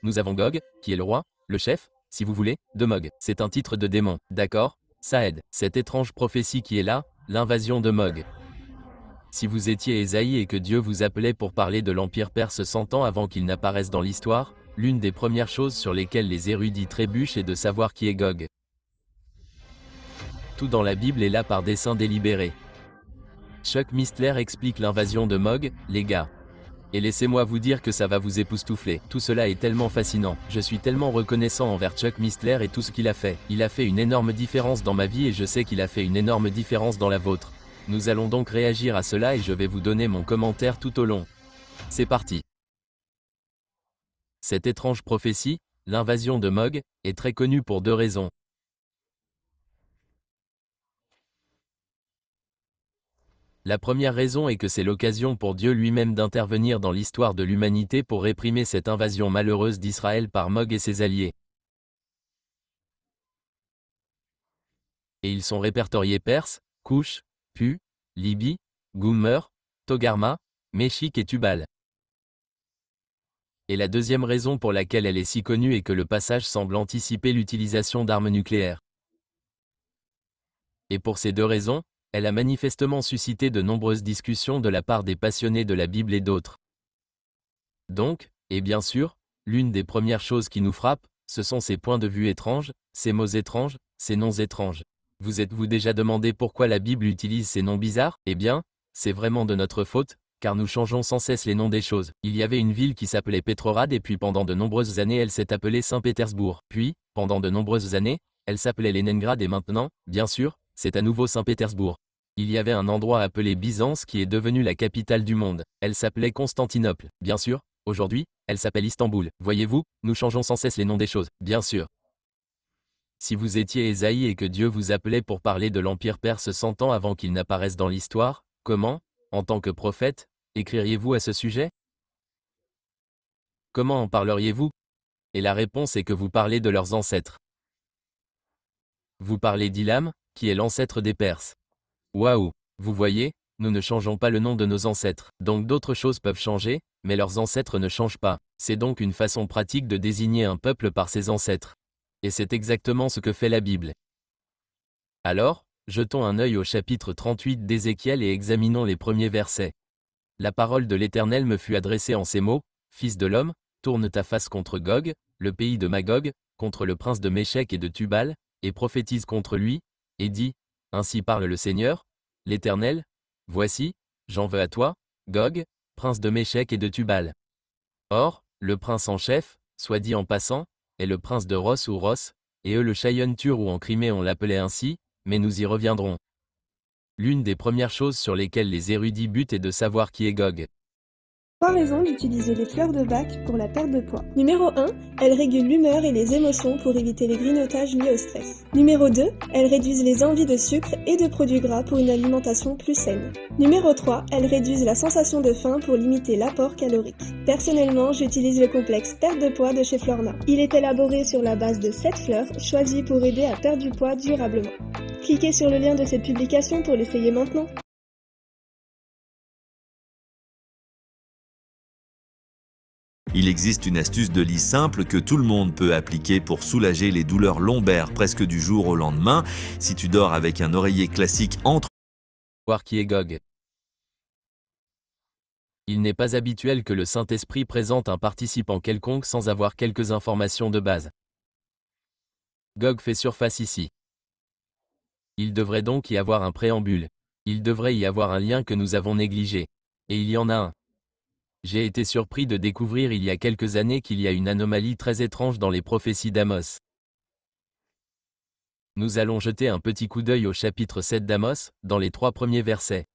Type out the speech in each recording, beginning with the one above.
Nous avons Gog, qui est le roi, le chef, si vous voulez, de Mog. C'est un titre de démon, d'accord? Ça aide. Cette étrange prophétie qui est là, l'invasion de Mog. Si vous étiez Ésaïe et que Dieu vous appelait pour parler de l'Empire perse 100 ans avant qu'il n'apparaisse dans l'histoire, l'une des premières choses sur lesquelles les érudits trébuchent est de savoir qui est Gog. Tout dans la Bible est là par dessein délibéré. Chuck Mistler explique l'invasion de Mog, les gars. Et laissez-moi vous dire que ça va vous époustoufler. Tout cela est tellement fascinant. Je suis tellement reconnaissant envers Chuck Mistler et tout ce qu'il a fait. Il a fait une énorme différence dans ma vie et je sais qu'il a fait une énorme différence dans la vôtre. Nous allons donc réagir à cela et je vais vous donner mon commentaire tout au long. C'est parti. Cette étrange prophétie, l'invasion de Mog, est très connue pour deux raisons. La première raison est que c'est l'occasion pour Dieu lui-même d'intervenir dans l'histoire de l'humanité pour réprimer cette invasion malheureuse d'Israël par Mog et ses alliés. Et ils sont répertoriés Perse, Couch, Pu, Libye, Goummer, Togarma, Méchique et Tubal. Et la deuxième raison pour laquelle elle est si connue est que le passage semble anticiper l'utilisation d'armes nucléaires. Et pour ces deux raisons, elle a manifestement suscité de nombreuses discussions de la part des passionnés de la Bible et d'autres. Donc, et bien sûr, l'une des premières choses qui nous frappe, ce sont ces points de vue étranges, ces mots étranges, ces noms étranges. Vous êtes-vous déjà demandé pourquoi la Bible utilise ces noms bizarres? Eh bien, c'est vraiment de notre faute, car nous changeons sans cesse les noms des choses. Il y avait une ville qui s'appelait Petrograd et puis pendant de nombreuses années elle s'est appelée Saint-Pétersbourg. Puis, pendant de nombreuses années, elle s'appelait Leningrad et maintenant, bien sûr, c'est à nouveau Saint-Pétersbourg. Il y avait un endroit appelé Byzance qui est devenu la capitale du monde. Elle s'appelait Constantinople, bien sûr. Aujourd'hui, elle s'appelle Istanbul. Voyez-vous, nous changeons sans cesse les noms des choses, bien sûr. Si vous étiez Ésaïe et que Dieu vous appelait pour parler de l'Empire perse 100 ans avant qu'il n'apparaisse dans l'histoire, comment, en tant que prophète, écririez-vous à ce sujet? Comment en parleriez-vous? Et la réponse est que vous parlez de leurs ancêtres. Vous parlez d'Ilam, qui est l'ancêtre des Perses. Waouh! Vous voyez, nous ne changeons pas le nom de nos ancêtres. Donc d'autres choses peuvent changer, mais leurs ancêtres ne changent pas. C'est donc une façon pratique de désigner un peuple par ses ancêtres. Et c'est exactement ce que fait la Bible. Alors, jetons un œil au chapitre 38 d'Ézéchiel et examinons les premiers versets. La parole de l'Éternel me fut adressée en ces mots, Fils de l'homme, tourne ta face contre Gog, le pays de Magog, contre le prince de Méchec et de Tubal, et prophétise contre lui, et dis, ainsi parle le Seigneur, l'Éternel, voici, j'en veux à toi, Gog, prince de Méchec et de Tubal. Or, le prince en chef, soit dit en passant, est le prince de Ros ou Ros, et eux le Chayontur ou en Crimée on l'appelait ainsi, mais nous y reviendrons. L'une des premières choses sur lesquelles les érudits butent est de savoir qui est Gog. 3 raisons d'utiliser les fleurs de Bach pour la perte de poids. Numéro 1, elles régulent l'humeur et les émotions pour éviter les grignotages liés au stress. Numéro 2, elles réduisent les envies de sucre et de produits gras pour une alimentation plus saine. Numéro 3, elles réduisent la sensation de faim pour limiter l'apport calorique. Personnellement, j'utilise le complexe perte de poids de chez Florna. Il est élaboré sur la base de 7 fleurs choisies pour aider à perdre du poids durablement. Cliquez sur le lien de cette publication pour l'essayer maintenant. Il existe une astuce de lit simple que tout le monde peut appliquer pour soulager les douleurs lombaires presque du jour au lendemain. Si tu dors avec un oreiller classique entre Voir qui est Gog. Il n'est pas habituel que le Saint-Esprit présente un participant quelconque sans avoir quelques informations de base. Gog fait surface ici. Il devrait donc y avoir un préambule. Il devrait y avoir un lien que nous avons négligé. Et il y en a un. J'ai été surpris de découvrir il y a quelques années qu'il y a une anomalie très étrange dans les prophéties d'Amos. Nous allons jeter un petit coup d'œil au chapitre 7 d'Amos, dans les 3 premiers versets.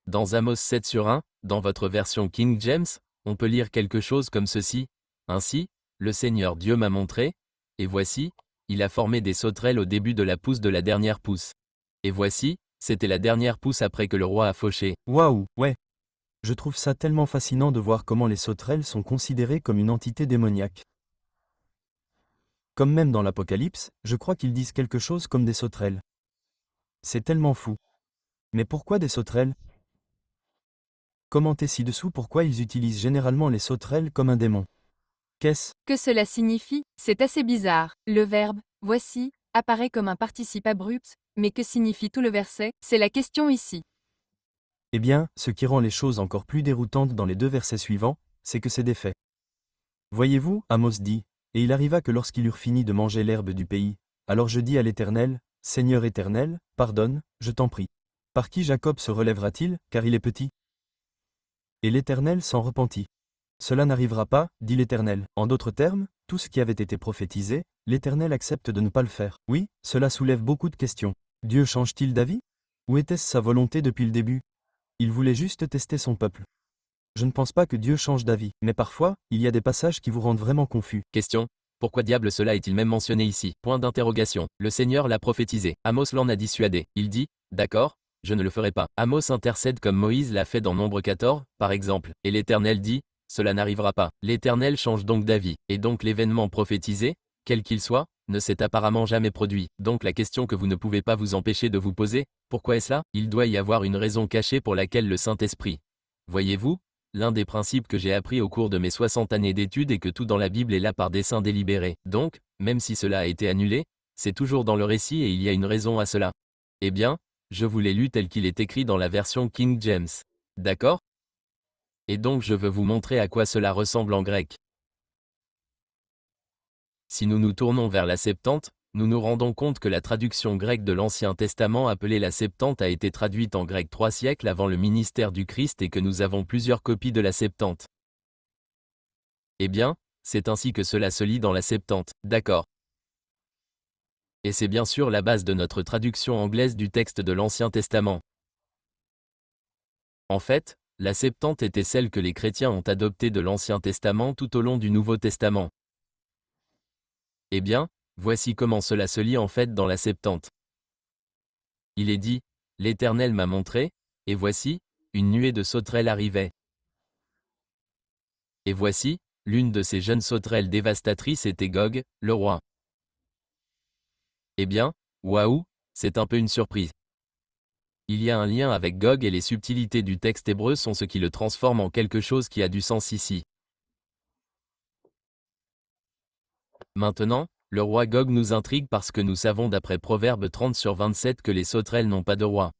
Dans Amos 7 sur 1, dans votre version King James, on peut lire quelque chose comme ceci. Ainsi, le Seigneur Dieu m'a montré, et voici, il a formé des sauterelles au début de la pousse de la dernière pousse. Et voici, c'était la dernière pousse après que le roi a fauché. Waouh, ouais. Je trouve ça tellement fascinant de voir comment les sauterelles sont considérées comme une entité démoniaque. Comme même dans l'Apocalypse, je crois qu'ils disent quelque chose comme des sauterelles. C'est tellement fou. Mais pourquoi des sauterelles? Commentez ci-dessous pourquoi ils utilisent généralement les sauterelles comme un démon. Qu'est-ce Que cela signifie, c'est assez bizarre. Le verbe « voici » apparaît comme un participe abrupt, mais que signifie tout le verset, c'est la question ici. Eh bien, ce qui rend les choses encore plus déroutantes dans les 2 versets suivants, c'est que c'est des faits. Voyez-vous, Amos dit, « Et il arriva que lorsqu'ils eurent fini de manger l'herbe du pays, alors je dis à l'Éternel, Seigneur Éternel, pardonne, je t'en prie. Par qui Jacob se relèvera-t-il, car il est petit ?» Et l'Éternel s'en repentit. Cela n'arrivera pas, dit l'Éternel. En d'autres termes, tout ce qui avait été prophétisé, l'Éternel accepte de ne pas le faire. Oui, cela soulève beaucoup de questions. Dieu change-t-il d'avis? Ou était-ce sa volonté depuis le début? Il voulait juste tester son peuple. Je ne pense pas que Dieu change d'avis, mais parfois, il y a des passages qui vous rendent vraiment confus. Question. Pourquoi diable cela est-il même mentionné ici? Point d'interrogation. Le Seigneur l'a prophétisé. Amos l'en a dissuadé. Il dit, d'accord, je ne le ferai pas. Amos intercède comme Moïse l'a fait dans Nombre 14, par exemple. Et l'Éternel dit, cela n'arrivera pas. L'Éternel change donc d'avis. Et donc l'événement prophétisé, quel qu'il soit, ne s'est apparemment jamais produit. Donc la question que vous ne pouvez pas vous empêcher de vous poser, pourquoi est-ce là? Il doit y avoir une raison cachée pour laquelle le Saint-Esprit. Voyez-vous, l'un des principes que j'ai appris au cours de mes 60 années d'études est que tout dans la Bible est là par dessein délibéré. Donc, même si cela a été annulé, c'est toujours dans le récit et il y a une raison à cela. Eh bien, je vous l'ai lu tel qu'il est écrit dans la version King James. D'accord? Et donc je veux vous montrer à quoi cela ressemble en grec. Si nous nous tournons vers la Septante, nous nous rendons compte que la traduction grecque de l'Ancien Testament appelée la Septante a été traduite en grec 3 siècles avant le ministère du Christ et que nous avons plusieurs copies de la Septante. Eh bien, c'est ainsi que cela se lit dans la Septante, d'accord. Et c'est bien sûr la base de notre traduction anglaise du texte de l'Ancien Testament. En fait, la Septante était celle que les chrétiens ont adoptée de l'Ancien Testament tout au long du Nouveau Testament. Eh bien, voici comment cela se lit en fait dans la Septante. Il est dit, l'Éternel m'a montré, et voici, une nuée de sauterelles arrivait. Et voici, l'une de ces jeunes sauterelles dévastatrices était Gog, le roi. Eh bien, waouh, c'est un peu une surprise. Il y a un lien avec Gog et les subtilités du texte hébreu sont ce qui le transforme en quelque chose qui a du sens ici. Maintenant, le roi Gog nous intrigue parce que nous savons d'après Proverbe 30/27 que les sauterelles n'ont pas de roi.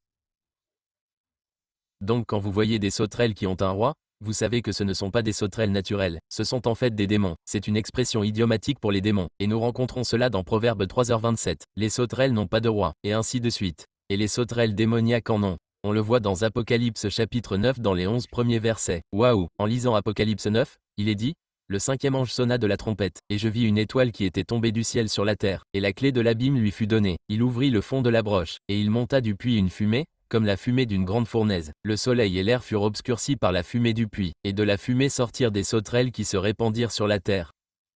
Donc quand vous voyez des sauterelles qui ont un roi, vous savez que ce ne sont pas des sauterelles naturelles, ce sont en fait des démons. C'est une expression idiomatique pour les démons, et nous rencontrons cela dans Proverbe 3h27. Les sauterelles n'ont pas de roi, et ainsi de suite. Et les sauterelles démoniaques en ont. On le voit dans Apocalypse chapitre 9 dans les 11 premiers versets. Waouh! En lisant Apocalypse 9, il est dit, le 5e ange sonna de la trompette, et je vis une étoile qui était tombée du ciel sur la terre, et la clé de l'abîme lui fut donnée. Il ouvrit le fond de la broche, et il monta du puits une fumée, comme la fumée d'une grande fournaise. Le soleil et l'air furent obscurcis par la fumée du puits, et de la fumée sortirent des sauterelles qui se répandirent sur la terre.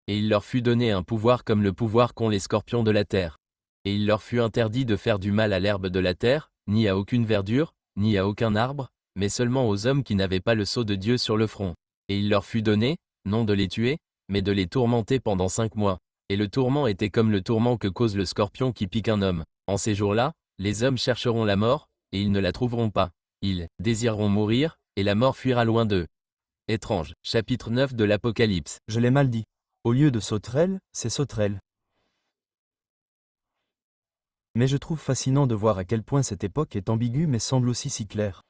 Et il leur fut donné un pouvoir comme le pouvoir qu'ont les scorpions de la terre. Et il leur fut interdit de faire du mal à l'herbe de la terre, ni à aucune verdure, ni à aucun arbre, mais seulement aux hommes qui n'avaient pas le sceau de Dieu sur le front. Et il leur fut donné, non de les tuer, mais de les tourmenter pendant 5 mois. Et le tourment était comme le tourment que cause le scorpion qui pique un homme. En ces jours-là, les hommes chercheront la mort, et ils ne la trouveront pas. Ils désireront mourir, et la mort fuira loin d'eux. Étrange. Chapitre 9 de l'Apocalypse. Je l'ai mal dit. Au lieu de sauterelles, c'est sauterelles. Mais je trouve fascinant de voir à quel point cette époque est ambiguë mais semble aussi si claire.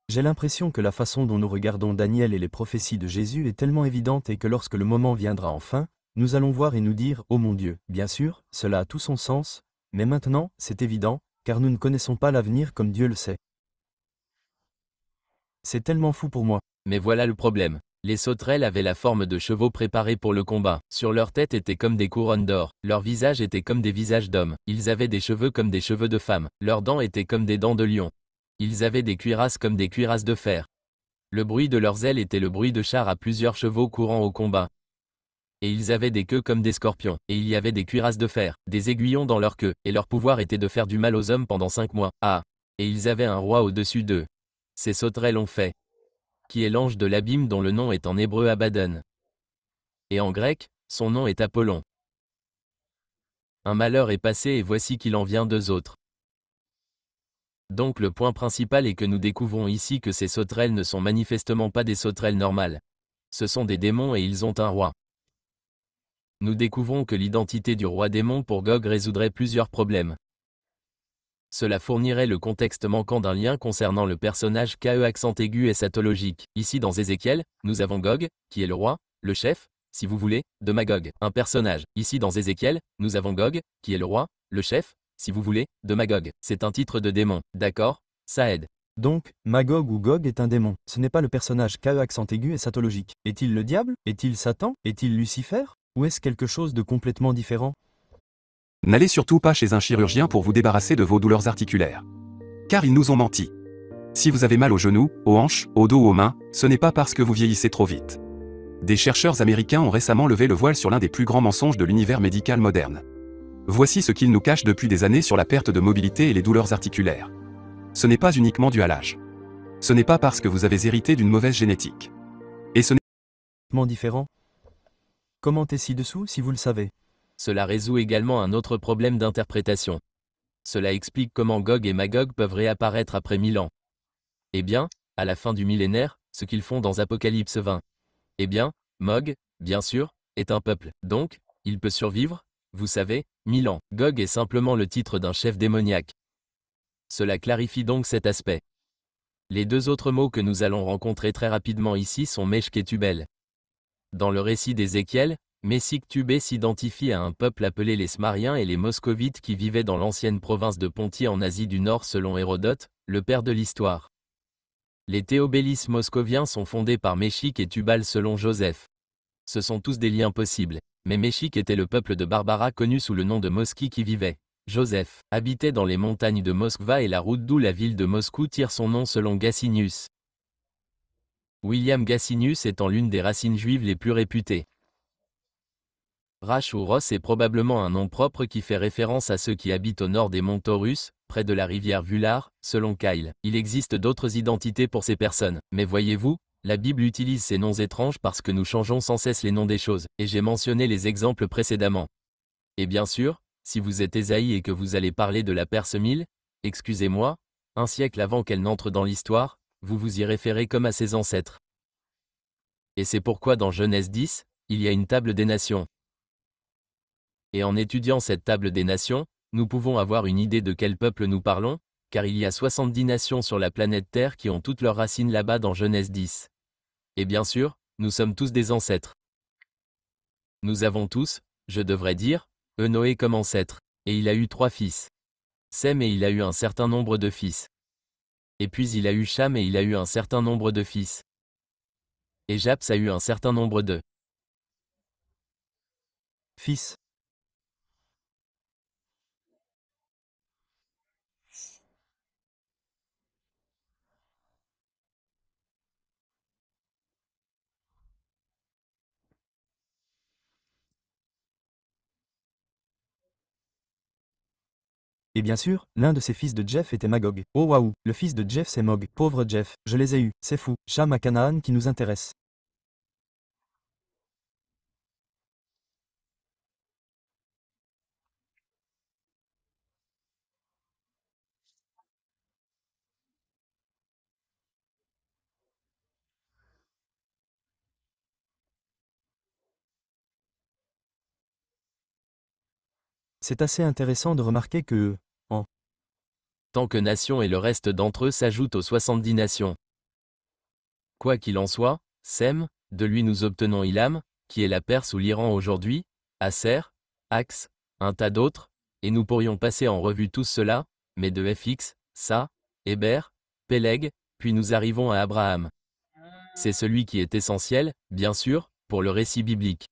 J'ai l'impression que la façon dont nous regardons Daniel et les prophéties de Jésus est tellement évidente et que lorsque le moment viendra enfin, nous allons voir et nous dire « Oh mon Dieu !» Bien sûr, cela a tout son sens, mais maintenant, c'est évident, car nous ne connaissons pas l'avenir comme Dieu le sait. C'est tellement fou pour moi. Mais voilà le problème. Les sauterelles avaient la forme de chevaux préparés pour le combat. Sur leur tête étaient comme des couronnes d'or. Leurs visages étaient comme des visages d'hommes. Ils avaient des cheveux comme des cheveux de femmes. Leurs dents étaient comme des dents de lion. Ils avaient des cuirasses comme des cuirasses de fer. Le bruit de leurs ailes était le bruit de chars à plusieurs chevaux courant au combat. Et ils avaient des queues comme des scorpions. Et il y avait des cuirasses de fer, des aiguillons dans leur queue. Et leur pouvoir était de faire du mal aux hommes pendant 5 mois. Ah! Et ils avaient un roi au-dessus d'eux. Ces sauterelles ont fait. Qui est l'ange de l'abîme dont le nom est en hébreu Abaddon. Et en grec, son nom est Apollon. Un malheur est passé et voici qu'il en vient 2 autres. Donc le point principal est que nous découvrons ici que ces sauterelles ne sont manifestement pas des sauterelles normales. Ce sont des démons et ils ont un roi. Nous découvrons que l'identité du roi démon pour Gog résoudrait plusieurs problèmes. Cela fournirait le contexte manquant d'un lien concernant le personnage KE accent aigu et satologique. Ici dans Ézéchiel, nous avons Gog, qui est le roi, le chef, si vous voulez, de Magog, un personnage. Ici dans Ézéchiel, nous avons Gog, qui est le roi, le chef, si vous voulez, de Magog. C'est un titre de démon, d'accord? Ça aide. Donc, Magog ou Gog est un démon. Ce n'est pas le personnage KE accent aigu et satologique. Est-il le diable? Est-il Satan? Est-il Lucifer? Ou est-ce quelque chose de complètement différent? N'allez surtout pas chez un chirurgien pour vous débarrasser de vos douleurs articulaires. Car ils nous ont menti. Si vous avez mal aux genoux, aux hanches, au dos ou aux mains, ce n'est pas parce que vous vieillissez trop vite. Des chercheurs américains ont récemment levé le voile sur l'un des plus grands mensonges de l'univers médical moderne. Voici ce qu'ils nous cachent depuis des années sur la perte de mobilité et les douleurs articulaires. Ce n'est pas uniquement dû à l'âge. Ce n'est pas parce que vous avez hérité d'une mauvaise génétique. Et ce n'est Différent. Commentez ci-dessous si vous le savez. Cela résout également un autre problème d'interprétation. Cela explique comment Gog et Magog peuvent réapparaître après 1000 ans. Eh bien, à la fin du millénaire, ce qu'ils font dans Apocalypse 20. Eh bien, Mog, bien sûr, est un peuple, donc, il peut survivre, vous savez, 1000 ans. Gog est simplement le titre d'un chef démoniaque. Cela clarifie donc cet aspect. Les deux autres mots que nous allons rencontrer très rapidement ici sont Meshk et Tubal. Dans le récit d'Ézéchiel, Meshik-Tubal s'identifie à un peuple appelé les Smariens et les Moscovites qui vivaient dans l'ancienne province de Pontie en Asie du Nord selon Hérodote, le père de l'histoire. Les théobélis moscoviens sont fondés par Meshik et Tubal selon Joseph. Ce sont tous des liens possibles, mais Meshik était le peuple de Barbara connu sous le nom de Moski qui vivait. Joseph habitait dans les montagnes de Moskva et la route d'où la ville de Moscou tire son nom selon Gacinius. William Gacinius étant l'une des racines juives les plus réputées. Rash ou Ross est probablement un nom propre qui fait référence à ceux qui habitent au nord des monts Taurus, près de la rivière Vular, selon Kyle. Il existe d'autres identités pour ces personnes, mais voyez-vous, la Bible utilise ces noms étranges parce que nous changeons sans cesse les noms des choses, et j'ai mentionné les exemples précédemment. Et bien sûr, si vous êtes Ésaïe et que vous allez parler de la Perse 1000, excusez-moi, un siècle avant qu'elle n'entre dans l'histoire, vous vous y référez comme à ses ancêtres. Et c'est pourquoi dans Genèse 10, il y a une table des nations. Et en étudiant cette table des nations, nous pouvons avoir une idée de quel peuple nous parlons, car il y a 70 nations sur la planète Terre qui ont toutes leurs racines là-bas dans Genèse 10. Et bien sûr, nous sommes tous des ancêtres. Nous avons tous, je devrais dire, Noé comme ancêtre, et il a eu 3 fils. Sem et il a eu un certain nombre de fils. Et puis il a eu Cham et il a eu un certain nombre de fils. Et Japs a eu un certain nombre de Fils. Et bien sûr, l'un de ses fils de Jeff était Magog. Oh waouh, le fils de Jeff c'est Mog. Pauvre Jeff, je les ai eus, c'est fou. Cham à Canaan qui nous intéresse. C'est assez intéressant de remarquer que, tant que nation et le reste d'entre eux s'ajoutent aux 70 nations. Quoi qu'il en soit, Sem, de lui nous obtenons Ilam, qui est la Perse ou l'Iran aujourd'hui, Aser, Ax, un tas d'autres, et nous pourrions passer en revue tout cela, mais de FX, Sa, Héber, Péleg, puis nous arrivons à Abraham. C'est celui qui est essentiel, bien sûr, pour le récit biblique.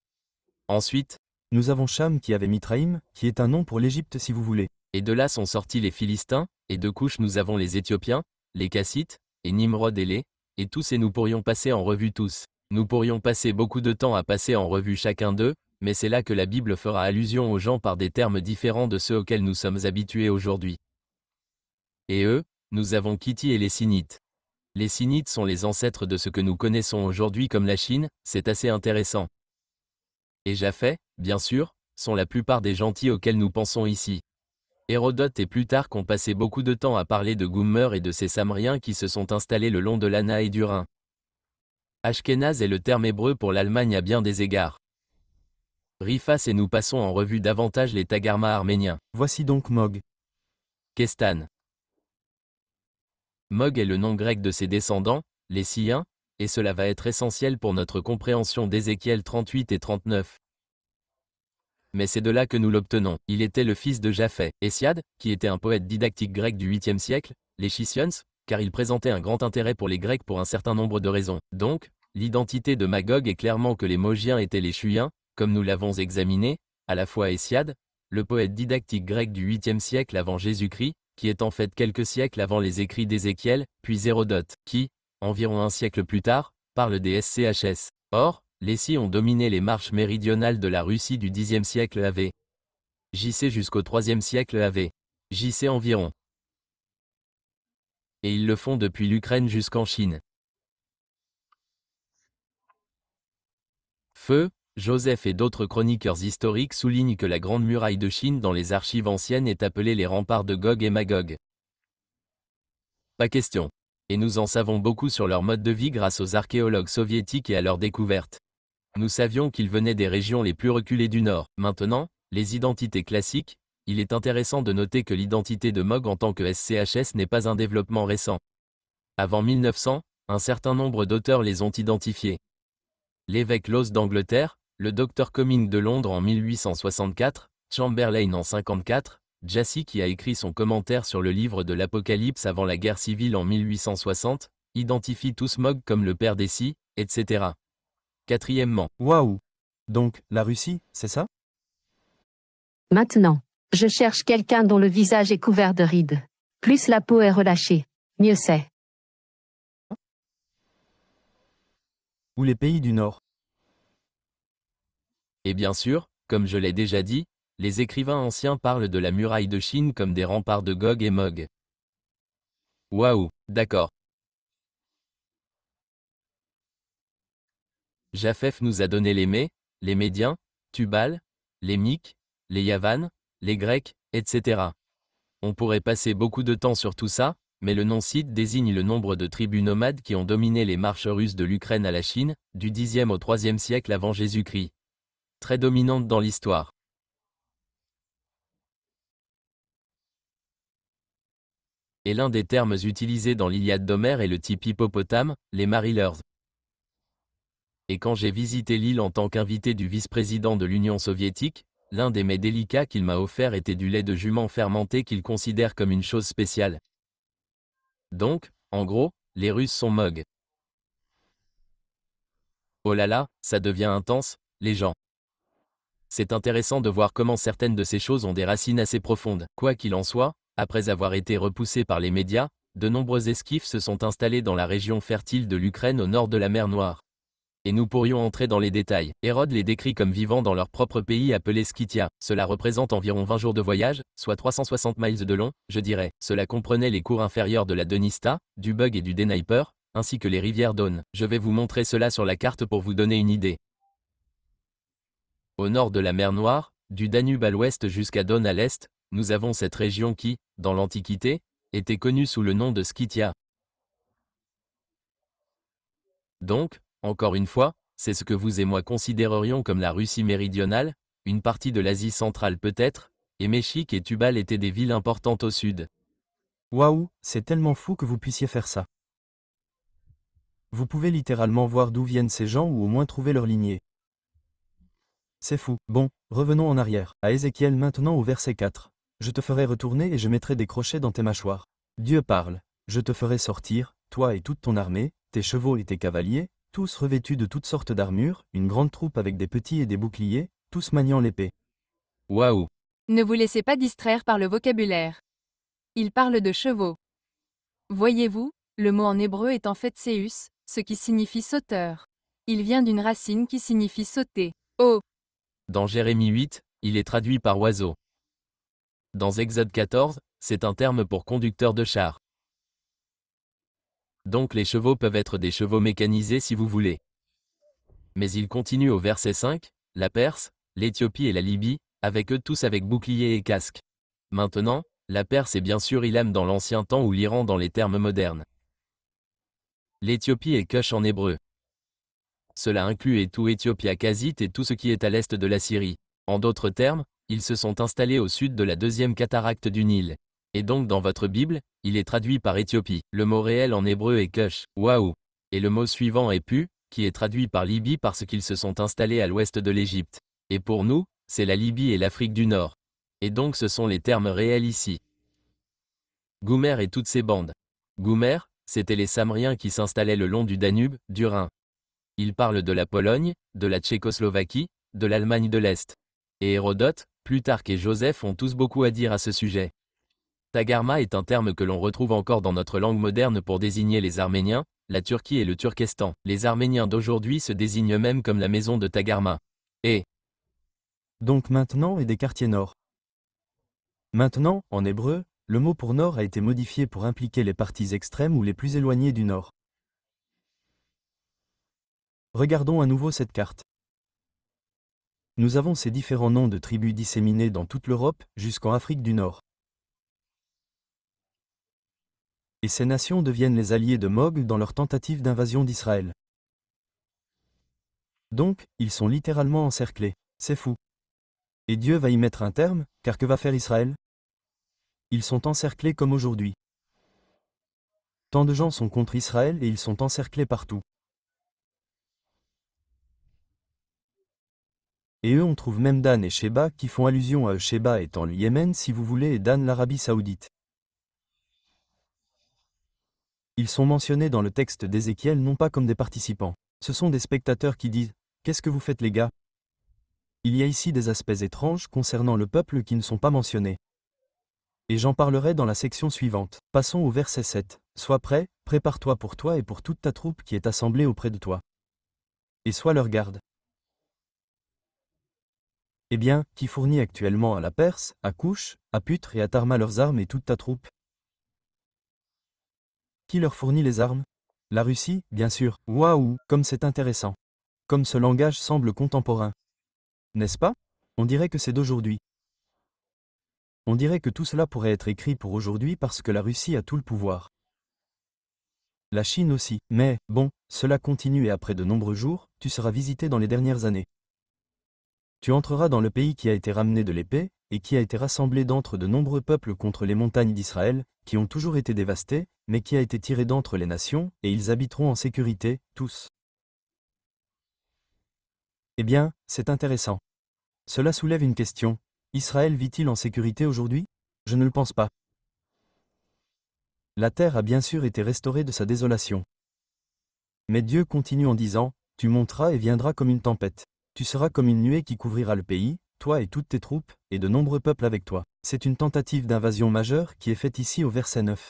Ensuite, nous avons Cham qui avait Mitraïm, qui est un nom pour l'Égypte si vous voulez. Et de là sont sortis les Philistins, et de Couche nous avons les Éthiopiens, les Kassites, et Nimrod et tous et nous pourrions passer en revue tous. Nous pourrions passer beaucoup de temps à passer en revue chacun d'eux, mais c'est là que la Bible fera allusion aux gens par des termes différents de ceux auxquels nous sommes habitués aujourd'hui. Et eux, nous avons Kitty et les Sinites. Les Sinites sont les ancêtres de ce que nous connaissons aujourd'hui comme la Chine, c'est assez intéressant. Et Japheth, bien sûr, sont la plupart des gentils auxquels nous pensons ici. Hérodote et Plutarque ont passé beaucoup de temps à parler de Goummer et de ces Samriens qui se sont installés le long de l'Anna et du Rhin. Ashkénaze est le terme hébreu pour l'Allemagne à bien des égards. Rifas et nous passons en revue davantage les Tagarma arméniens. Voici donc Mog. Kestan. Mog est le nom grec de ses descendants, les Siens, et cela va être essentiel pour notre compréhension d'Ézéchiel 38 et 39. Mais c'est de là que nous l'obtenons. Il était le fils de Japheth, Hésiade, qui était un poète didactique grec du 8e siècle, les Chisions, car il présentait un grand intérêt pour les Grecs pour un certain nombre de raisons. Donc, l'identité de Magog est clairement que les Mogiens étaient les Chuiens, comme nous l'avons examiné, à la fois Hésiade, le poète didactique grec du 8e siècle avant Jésus-Christ, qui est en fait quelques siècles avant les écrits d'Ézéchiel, puis Hérodote, qui, environ un siècle plus tard, parle des SCHS. Or, les Si ont dominé les marches méridionales de la Russie du 10e siècle AV. JC jusqu'au 3e siècle AV. JC environ. Et ils le font depuis l'Ukraine jusqu'en Chine. Feu, Joseph et d'autres chroniqueurs historiques soulignent que la Grande Muraille de Chine dans les archives anciennes est appelée les remparts de Gog et Magog. Pas question. Et nous en savons beaucoup sur leur mode de vie grâce aux archéologues soviétiques et à leurs découvertes. Nous savions qu'ils venaient des régions les plus reculées du Nord. Maintenant, les identités classiques, il est intéressant de noter que l'identité de Mog en tant que SCHS n'est pas un développement récent. Avant 1900, un certain nombre d'auteurs les ont identifiés. L'évêque Laws d'Angleterre, le docteur Coming de Londres en 1864, Chamberlain en 54, Jassy qui a écrit son commentaire sur le livre de l'Apocalypse avant la guerre civile en 1860, identifie tous Mog comme le père des Si, etc. Quatrièmement. Waouh! Donc, la Russie, c'est ça? Maintenant, je cherche quelqu'un dont le visage est couvert de rides. Plus la peau est relâchée, mieux c'est. Ou les pays du Nord? Et bien sûr, comme je l'ai déjà dit, les écrivains anciens parlent de la muraille de Chine comme des remparts de Gog et Mog. Waouh, d'accord. Japheth nous a donné les Mets, les Médiens, Tubal, les Myques, les Yavanes, les Grecs, etc. On pourrait passer beaucoup de temps sur tout ça, mais le nom Scythe désigne le nombre de tribus nomades qui ont dominé les marches russes de l'Ukraine à la Chine, du 10e au 3e siècle avant Jésus-Christ. Très dominante dans l'histoire. Et l'un des termes utilisés dans l'Iliade d'Homère est le type hippopotame, les Marillers. Et quand j'ai visité l'île en tant qu'invité du vice-président de l'Union soviétique, l'un des mets délicats qu'il m'a offert était du lait de jument fermenté qu'il considère comme une chose spéciale. Donc, en gros, les Russes sont Mog. Oh là là, ça devient intense, les gens. C'est intéressant de voir comment certaines de ces choses ont des racines assez profondes. Quoi qu'il en soit, après avoir été repoussés par les médias, de nombreux esquifs se sont installés dans la région fertile de l'Ukraine au nord de la mer Noire. Et nous pourrions entrer dans les détails. Hérode les décrit comme vivant dans leur propre pays appelé Skythia. Cela représente environ 20 jours de voyage, soit 360 miles de long, je dirais. Cela comprenait les cours inférieurs de la Dnista, du Bug et du Dnieper, ainsi que les rivières Don. Je vais vous montrer cela sur la carte pour vous donner une idée. Au nord de la mer Noire, du Danube à l'ouest jusqu'à Don à l'est, nous avons cette région qui, dans l'Antiquité, était connue sous le nom de Skythia. Donc, encore une fois, c'est ce que vous et moi considérerions comme la Russie méridionale, une partie de l'Asie centrale peut-être, et Méchik et Tubal étaient des villes importantes au sud. Waouh, c'est tellement fou que vous puissiez faire ça. Vous pouvez littéralement voir d'où viennent ces gens ou au moins trouver leur lignée. C'est fou. Bon, revenons en arrière, à Ézéchiel maintenant au verset 4. Je te ferai retourner et je mettrai des crochets dans tes mâchoires. Dieu parle. Je te ferai sortir, toi et toute ton armée, tes chevaux et tes cavaliers, tous revêtus de toutes sortes d'armures, une grande troupe avec des petits et des boucliers, tous maniant l'épée. Waouh! Ne vous laissez pas distraire par le vocabulaire. Il parle de chevaux. Voyez-vous, le mot en hébreu est en fait Séus, ce qui signifie sauteur. Il vient d'une racine qui signifie sauter. Oh! Dans Jérémie 8, il est traduit par oiseau. Dans Exode 14, c'est un terme pour conducteur de char. Donc les chevaux peuvent être des chevaux mécanisés si vous voulez. Mais il continue au verset 5, la Perse, l'Éthiopie et la Libye, avec eux tous avec boucliers et casques. Maintenant, la Perse est bien sûr Ilam dans l'ancien temps ou l'Iran dans les termes modernes. L'Éthiopie est Cush en hébreu. Cela inclut et tout Éthiopia Kazite et tout ce qui est à l'est de la Syrie. En d'autres termes, ils se sont installés au sud de la deuxième cataracte du Nil. Et donc dans votre Bible, il est traduit par Éthiopie. Le mot réel en hébreu est Cush, waouh. Et le mot suivant est Pu, qui est traduit par Libye parce qu'ils se sont installés à l'ouest de l'Égypte. Et pour nous, c'est la Libye et l'Afrique du Nord. Et donc ce sont les termes réels ici. Goumer et toutes ses bandes. Goumer, c'étaient les Samriens qui s'installaient le long du Danube, du Rhin. Ils parlent de la Pologne, de la Tchécoslovaquie, de l'Allemagne de l'Est. Et Hérodote, Plutarque et Joseph ont tous beaucoup à dire à ce sujet. Tagarma est un terme que l'on retrouve encore dans notre langue moderne pour désigner les Arméniens, la Turquie et le Turkestan. Les Arméniens d'aujourd'hui se désignent eux-mêmes comme la maison de Tagarma. Et Donc maintenant et des quartiers nord. Maintenant, en hébreu, le mot pour nord a été modifié pour impliquer les parties extrêmes ou les plus éloignées du nord. Regardons à nouveau cette carte. Nous avons ces différents noms de tribus disséminés dans toute l'Europe, jusqu'en Afrique du Nord. Et ces nations deviennent les alliés de Mogl dans leur tentative d'invasion d'Israël. Donc, ils sont littéralement encerclés. C'est fou. Et Dieu va y mettre un terme, car que va faire Israël? Ils sont encerclés comme aujourd'hui. Tant de gens sont contre Israël et ils sont encerclés partout. Et eux on trouve même Dan et Sheba qui font allusion à Sheba étant le Yémen si vous voulez et Dan l'Arabie Saoudite. Ils sont mentionnés dans le texte d'Ézéchiel non pas comme des participants. Ce sont des spectateurs qui disent « Qu'est-ce que vous faites les gars ?» Il y a ici des aspects étranges concernant le peuple qui ne sont pas mentionnés. Et j'en parlerai dans la section suivante. Passons au verset 7. « Sois prêt, prépare-toi pour toi et pour toute ta troupe qui est assemblée auprès de toi. Et sois leur garde. » Eh bien, qui fournit actuellement à la Perse, à Couche, à Putre et à Tarma leurs armes et toute ta troupe? Qui leur fournit les armes? La Russie, bien sûr. Waouh, comme c'est intéressant. Comme ce langage semble contemporain. N'est-ce pas? On dirait que c'est d'aujourd'hui. On dirait que tout cela pourrait être écrit pour aujourd'hui parce que la Russie a tout le pouvoir. La Chine aussi. Mais, bon, cela continue et après de nombreux jours, tu seras visité dans les dernières années. Tu entreras dans le pays qui a été ramené de l'épée, et qui a été rassemblé d'entre de nombreux peuples contre les montagnes d'Israël, qui ont toujours été dévastées, mais qui a été tiré d'entre les nations, et ils habiteront en sécurité, tous. Eh bien, c'est intéressant. Cela soulève une question. Israël vit-il en sécurité aujourd'hui? Je ne le pense pas. La terre a bien sûr été restaurée de sa désolation. Mais Dieu continue en disant, « Tu monteras et viendras comme une tempête. Tu seras comme une nuée qui couvrira le pays, toi et toutes tes troupes, et de nombreux peuples avec toi. » C'est une tentative d'invasion majeure qui est faite ici au verset 9.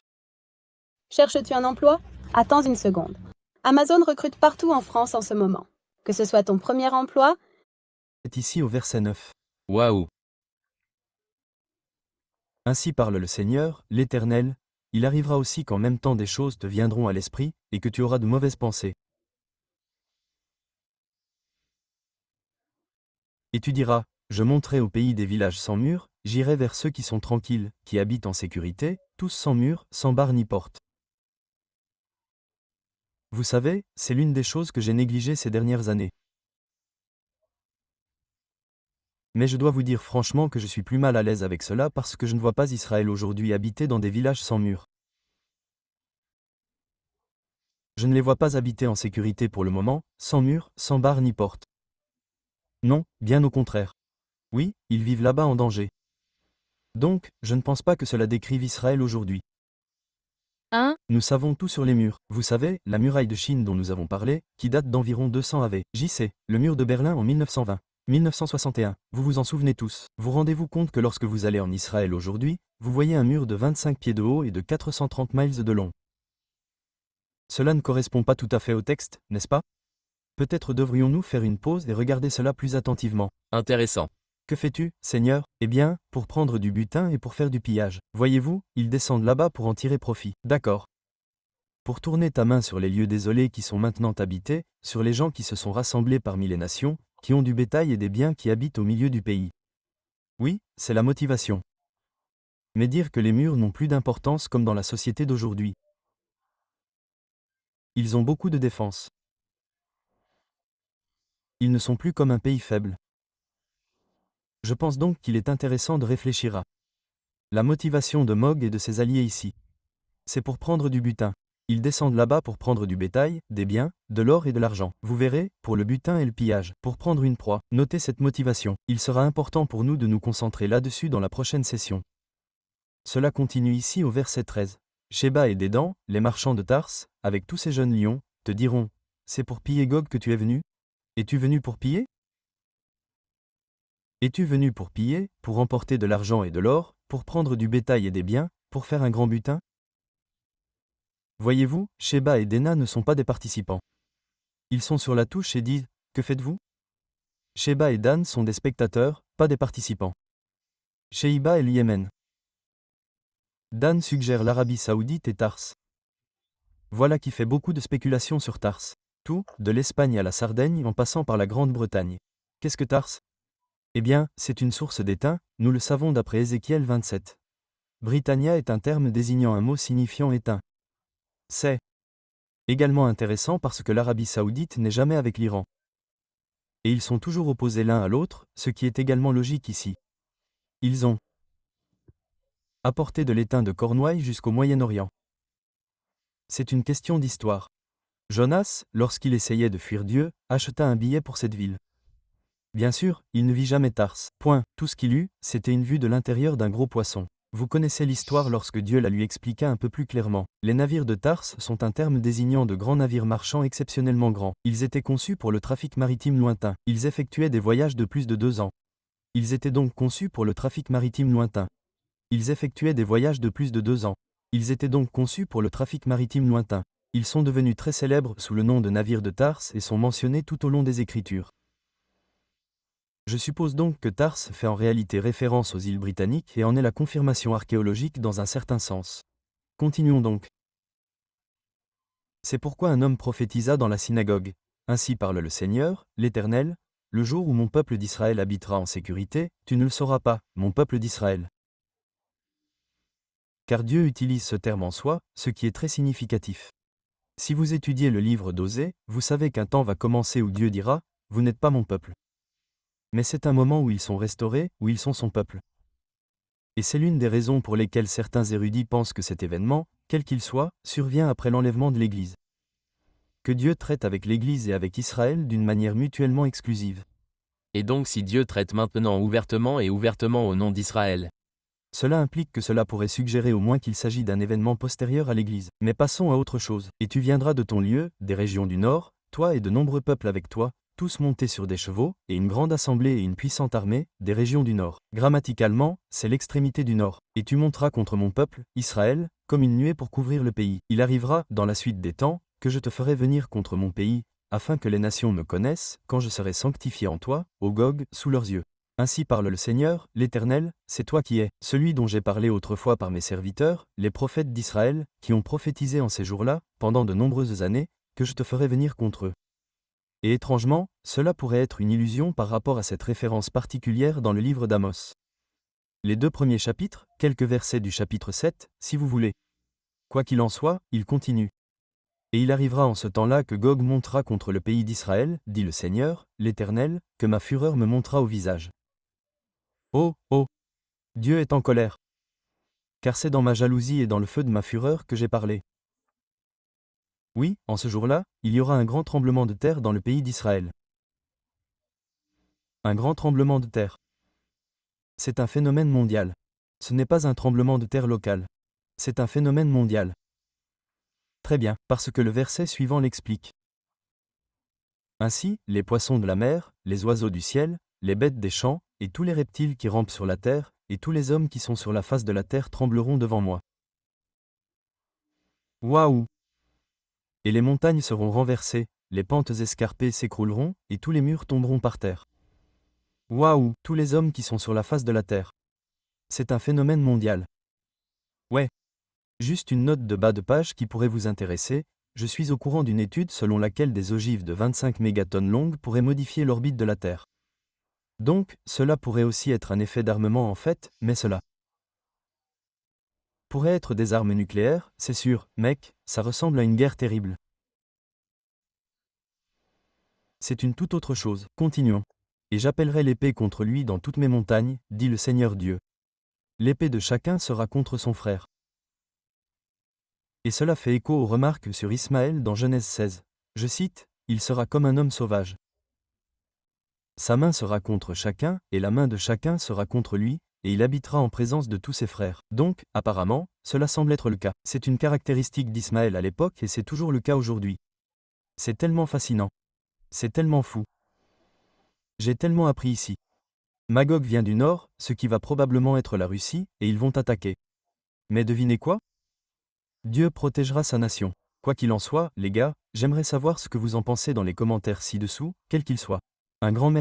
Cherches-tu un emploi? Attends une seconde. Amazon recrute partout en France en ce moment. Que ce soit ton premier emploi, C'est ici au verset 9. Waouh. Ainsi parle le Seigneur, l'Éternel, il arrivera aussi qu'en même temps des choses te viendront à l'esprit, et que tu auras de mauvaises pensées. Et tu diras, je monterai au pays des villages sans murs, j'irai vers ceux qui sont tranquilles, qui habitent en sécurité, tous sans murs, sans barre ni porte. Vous savez, c'est l'une des choses que j'ai négligées ces dernières années. Mais je dois vous dire franchement que je suis plus mal à l'aise avec cela parce que je ne vois pas Israël aujourd'hui habiter dans des villages sans murs. Je ne les vois pas habiter en sécurité pour le moment, sans murs, sans barre ni porte. Non, bien au contraire. Oui, ils vivent là-bas en danger. Donc, je ne pense pas que cela décrive Israël aujourd'hui. Hein? Nous savons tout sur les murs. Vous savez, la muraille de Chine dont nous avons parlé, qui date d'environ 200 AV. JC, le mur de Berlin en 1920. 1961, vous vous en souvenez tous. Vous rendez-vous compte que lorsque vous allez en Israël aujourd'hui, vous voyez un mur de 25 pieds de haut et de 430 miles de long. Cela ne correspond pas tout à fait au texte, n'est-ce pas? Peut-être devrions-nous faire une pause et regarder cela plus attentivement. Intéressant. Que fais-tu, Seigneur? Eh bien, pour prendre du butin et pour faire du pillage. Voyez-vous, ils descendent là-bas pour en tirer profit. D'accord. Pour tourner ta main sur les lieux désolés qui sont maintenant habités, sur les gens qui se sont rassemblés parmi les nations, qui ont du bétail et des biens qui habitent au milieu du pays. Oui, c'est la motivation. Mais dire que les murs n'ont plus d'importance comme dans la société d'aujourd'hui. Ils ont beaucoup de défense. Ils ne sont plus comme un pays faible. Je pense donc qu'il est intéressant de réfléchir à la motivation de Mog et de ses alliés ici. C'est pour prendre du butin. Ils descendent là-bas pour prendre du bétail, des biens, de l'or et de l'argent. Vous verrez, pour le butin et le pillage, pour prendre une proie. Notez cette motivation. Il sera important pour nous de nous concentrer là-dessus dans la prochaine session. Cela continue ici au verset 13. Sheba et Dédan, les marchands de Tars, avec tous ces jeunes lions, te diront, c'est pour piller Gog que tu es venu? Es-tu venu pour piller? Es-tu venu pour piller, pour emporter de l'argent et de l'or, pour prendre du bétail et des biens, pour faire un grand butin? Voyez-vous, Sheba et Déna ne sont pas des participants. Ils sont sur la touche et disent, que faites-vous? Sheba et Dan sont des spectateurs, pas des participants. Sheba et le Yémen. Dan suggère l'Arabie Saoudite et Tars. Voilà qui fait beaucoup de spéculations sur Tars. Tout, de l'Espagne à la Sardaigne en passant par la Grande-Bretagne. Qu'est-ce que Tars? Eh bien, c'est une source d'étain, nous le savons d'après Ézéchiel 27. Britannia est un terme désignant un mot signifiant étain. C'est également intéressant parce que l'Arabie Saoudite n'est jamais avec l'Iran. Et ils sont toujours opposés l'un à l'autre, ce qui est également logique ici. Ils ont apporté de l'étain de Cornouailles jusqu'au Moyen-Orient. C'est une question d'histoire. Jonas, lorsqu'il essayait de fuir Dieu, acheta un billet pour cette ville. Bien sûr, il ne vit jamais Tars. Point. Tout ce qu'il eut, c'était une vue de l'intérieur d'un gros poisson. Vous connaissez l'histoire lorsque Dieu la lui expliqua un peu plus clairement. Les navires de Tars sont un terme désignant de grands navires marchands exceptionnellement grands. Ils étaient conçus pour le trafic maritime lointain. Ils effectuaient des voyages de plus de 2 ans. Ils étaient donc conçus pour le trafic maritime lointain. Ils effectuaient des voyages de plus de 2 ans. Ils étaient donc conçus pour le trafic maritime lointain. Ils sont devenus très célèbres sous le nom de navires de Tars et sont mentionnés tout au long des Écritures. Je suppose donc que Tars fait en réalité référence aux îles britanniques et en est la confirmation archéologique dans un certain sens. Continuons donc. C'est pourquoi un homme prophétisa dans la synagogue. Ainsi parle le Seigneur, l'Éternel, le jour où mon peuple d'Israël habitera en sécurité, tu ne le sauras pas, mon peuple d'Israël. Car Dieu utilise ce terme en soi, ce qui est très significatif. Si vous étudiez le livre d'Osée, vous savez qu'un temps va commencer où Dieu dira, « Vous n'êtes pas mon peuple ». Mais c'est un moment où ils sont restaurés, où ils sont son peuple. Et c'est l'une des raisons pour lesquelles certains érudits pensent que cet événement, quel qu'il soit, survient après l'enlèvement de l'Église. Que Dieu traite avec l'Église et avec Israël d'une manière mutuellement exclusive. Et donc si Dieu traite maintenant ouvertement au nom d'Israël. Cela implique que cela pourrait suggérer au moins qu'il s'agit d'un événement postérieur à l'Église. Mais passons à autre chose. Et tu viendras de ton lieu, des régions du nord, toi et de nombreux peuples avec toi, tous montés sur des chevaux, et une grande assemblée et une puissante armée, des régions du nord. Grammaticalement, c'est l'extrémité du nord. Et tu monteras contre mon peuple, Israël, comme une nuée pour couvrir le pays. Il arrivera, dans la suite des temps, que je te ferai venir contre mon pays, afin que les nations me connaissent, quand je serai sanctifié en toi, ô Gog, sous leurs yeux. Ainsi parle le Seigneur, l'Éternel, c'est toi qui es, celui dont j'ai parlé autrefois par mes serviteurs, les prophètes d'Israël, qui ont prophétisé en ces jours-là, pendant de nombreuses années, que je te ferai venir contre eux. Et étrangement, cela pourrait être une illusion par rapport à cette référence particulière dans le livre d'Amos. Les 2 premiers chapitres, quelques versets du chapitre 7, si vous voulez. Quoi qu'il en soit, il continue. Et il arrivera en ce temps-là que Gog montera contre le pays d'Israël, dit le Seigneur, l'Éternel, que ma fureur me montera au visage. Oh, oh! Dieu est en colère. Car c'est dans ma jalousie et dans le feu de ma fureur que j'ai parlé. Oui, en ce jour-là, il y aura un grand tremblement de terre dans le pays d'Israël. Un grand tremblement de terre. C'est un phénomène mondial. Ce n'est pas un tremblement de terre local. C'est un phénomène mondial. Très bien, parce que le verset suivant l'explique. Ainsi, les poissons de la mer, les oiseaux du ciel, les bêtes des champs, et tous les reptiles qui rampent sur la terre, et tous les hommes qui sont sur la face de la terre trembleront devant moi. Waouh! Et les montagnes seront renversées, les pentes escarpées s'écrouleront, et tous les murs tomberont par terre. Waouh! Tous les hommes qui sont sur la face de la terre. C'est un phénomène mondial. Ouais. Juste une note de bas de page qui pourrait vous intéresser, je suis au courant d'une étude selon laquelle des ogives de 25 mégatonnes longues pourraient modifier l'orbite de la Terre. Donc, cela pourrait aussi être un effet d'armement en fait, mais cela Pourrait être des armes nucléaires, c'est sûr, mec, ça ressemble à une guerre terrible. C'est une toute autre chose, continuons. Et j'appellerai l'épée contre lui dans toutes mes montagnes, dit le Seigneur Dieu. L'épée de chacun sera contre son frère. Et cela fait écho aux remarques sur Ismaël dans Genèse 16. Je cite, « Il sera comme un homme sauvage. Sa main sera contre chacun, et la main de chacun sera contre lui, et il habitera en présence de tous ses frères. » Donc, apparemment, cela semble être le cas. C'est une caractéristique d'Ismaël à l'époque et c'est toujours le cas aujourd'hui. C'est tellement fascinant. C'est tellement fou. J'ai tellement appris ici. Magog vient du nord, ce qui va probablement être la Russie, et ils vont attaquer. Mais devinez quoi? Dieu protégera sa nation. Quoi qu'il en soit, les gars, j'aimerais savoir ce que vous en pensez dans les commentaires ci-dessous, quels qu'ils soient. Un grand merci.